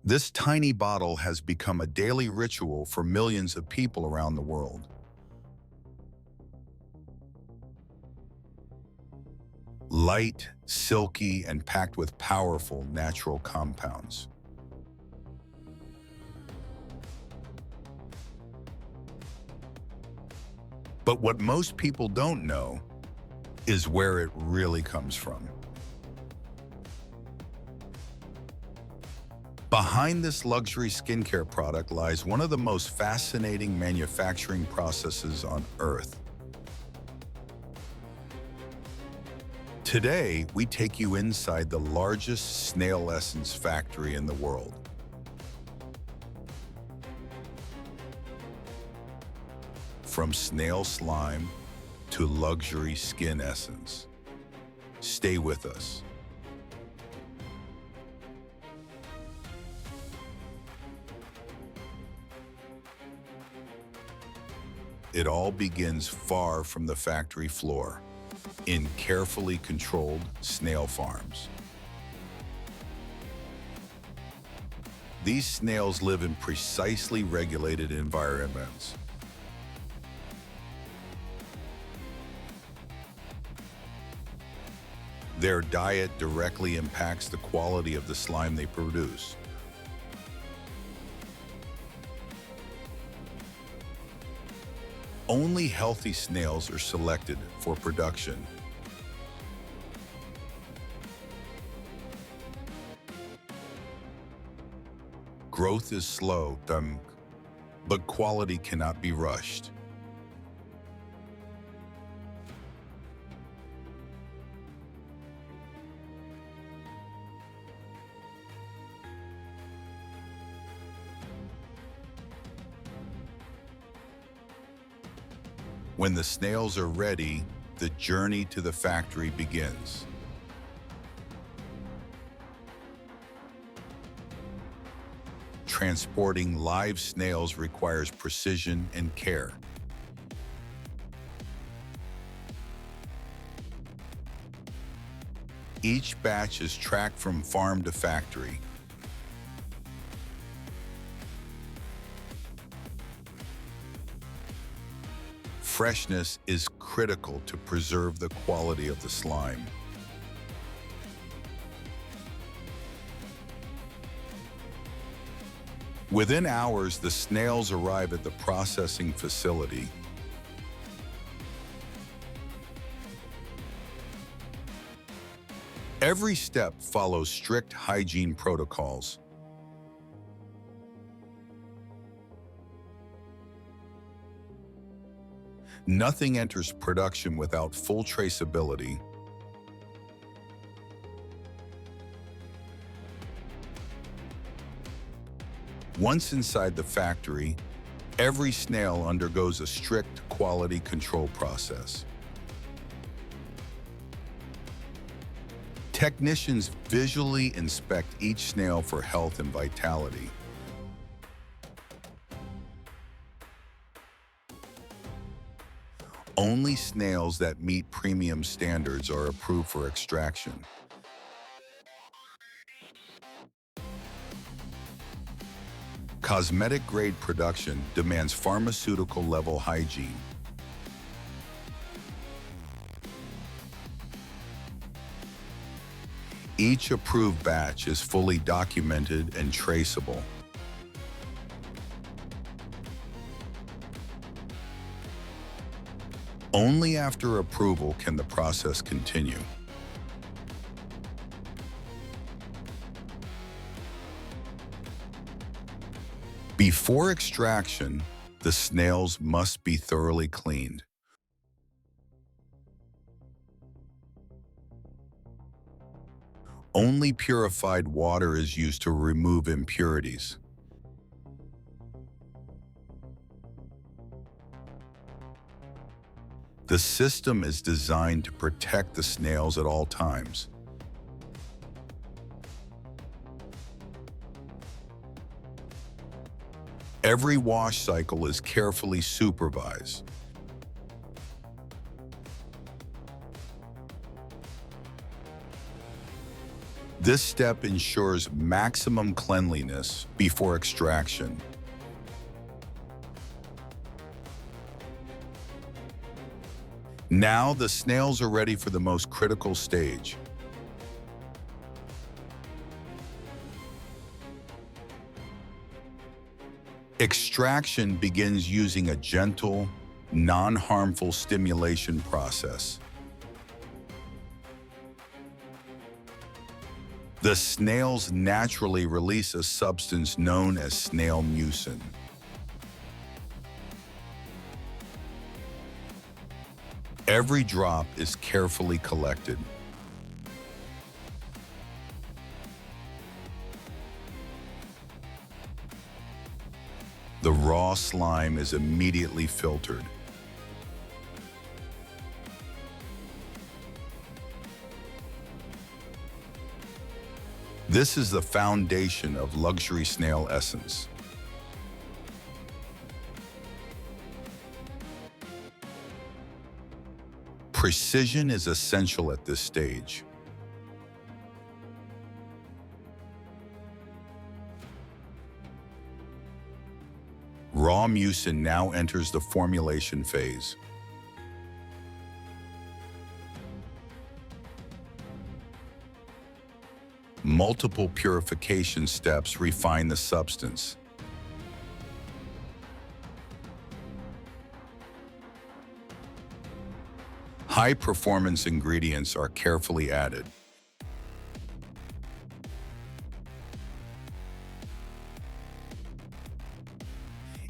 This tiny bottle has become a daily ritual for millions of people around the world. Light, silky, and packed with powerful natural compounds. But what most people don't know is where it really comes from. Behind this luxury skincare product lies one of the most fascinating manufacturing processes on Earth. Today, we take you inside the largest snail essence factory in the world. From snail slime to luxury skin essence. Stay with us. It all begins far from the factory floor, in carefully controlled snail farms. These snails live in precisely regulated environments. Their diet directly impacts the quality of the slime they produce. Only healthy snails are selected for production. Growth is slow, but quality cannot be rushed. When the snails are ready, the journey to the factory begins. Transporting live snails requires precision and care. Each batch is tracked from farm to factory. Freshness is critical to preserve the quality of the slime. Within hours, the snails arrive at the processing facility. Every step follows strict hygiene protocols. Nothing enters production without full traceability. Once inside the factory, every snail undergoes a strict quality control process. Technicians visually inspect each snail for health and vitality. Only snails that meet premium standards are approved for extraction. Cosmetic-grade production demands pharmaceutical-level hygiene. Each approved batch is fully documented and traceable. Only after approval can the process continue. Before extraction, the snails must be thoroughly cleaned. Only purified water is used to remove impurities. The system is designed to protect the snails at all times. Every wash cycle is carefully supervised. This step ensures maximum cleanliness before extraction. Now the snails are ready for the most critical stage. Extraction begins using a gentle, non-harmful stimulation process. The snails naturally release a substance known as snail mucin. Every drop is carefully collected. The raw slime is immediately filtered. This is the foundation of luxury snail essence. Precision is essential at this stage. Raw mucin now enters the formulation phase. Multiple purification steps refine the substance. High-performance ingredients are carefully added.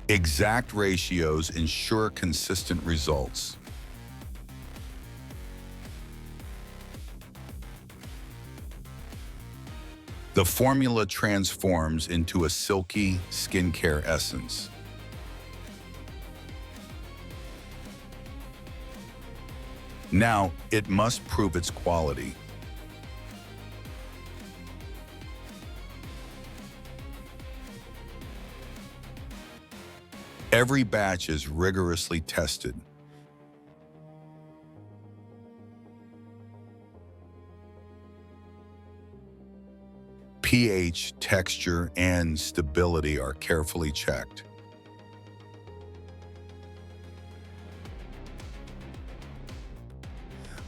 Exact ratios ensure consistent results. The formula transforms into a silky skincare essence. Now, it must prove its quality. Every batch is rigorously tested. pH, texture, and stability are carefully checked.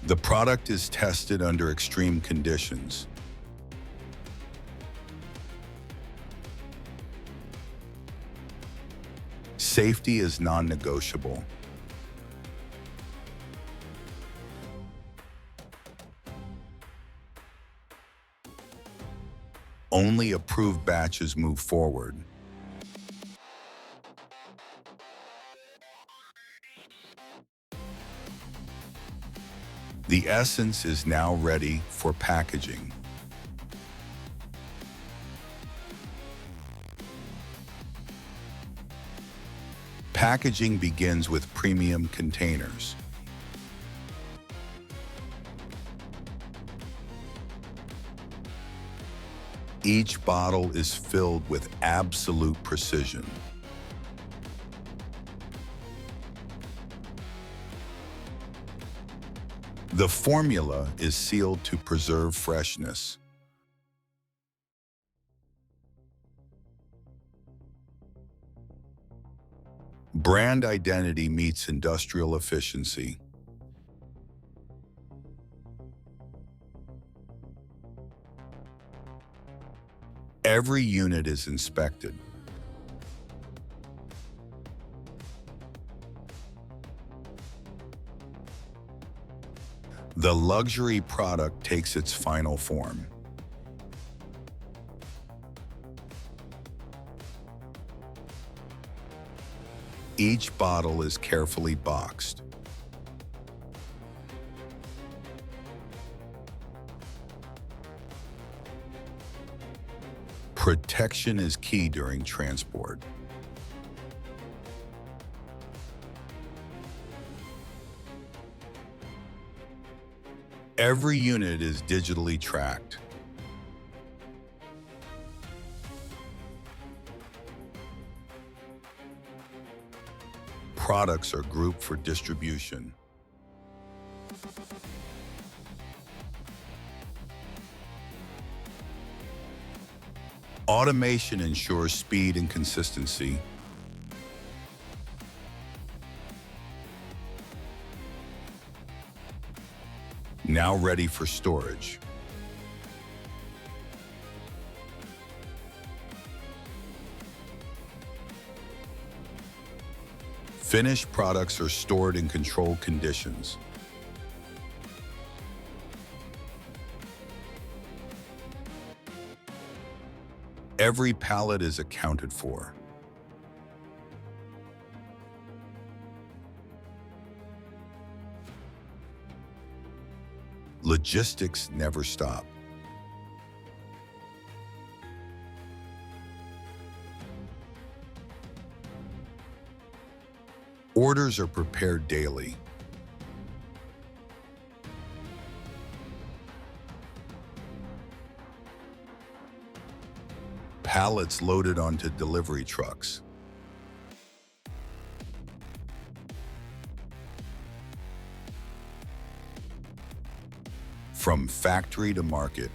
The product is tested under extreme conditions. Safety is non-negotiable. Only approved batches move forward. The essence is now ready for packaging. Packaging begins with premium containers. Each bottle is filled with absolute precision. The formula is sealed to preserve freshness. Brand identity meets industrial efficiency. Every unit is inspected. The luxury product takes its final form. Each bottle is carefully boxed. Protection is key during transport. Every unit is digitally tracked. Products are grouped for distribution. Automation ensures speed and consistency. Now ready for storage. Finished products are stored in controlled conditions. Every pallet is accounted for. Logistics never stop. Orders are prepared daily. Pallets loaded onto delivery trucks. From factory to market.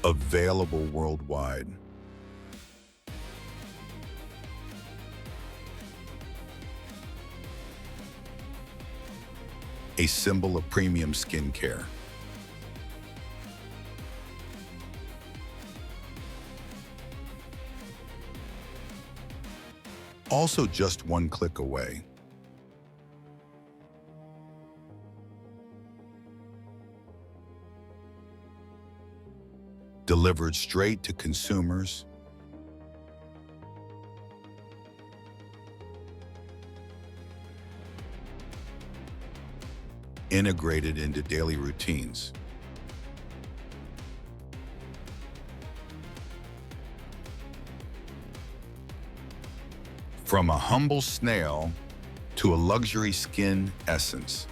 Available worldwide. A symbol of premium skincare. Also just one click away. Delivered straight to consumers. Integrated into daily routines. From a humble snail to a luxury skin essence.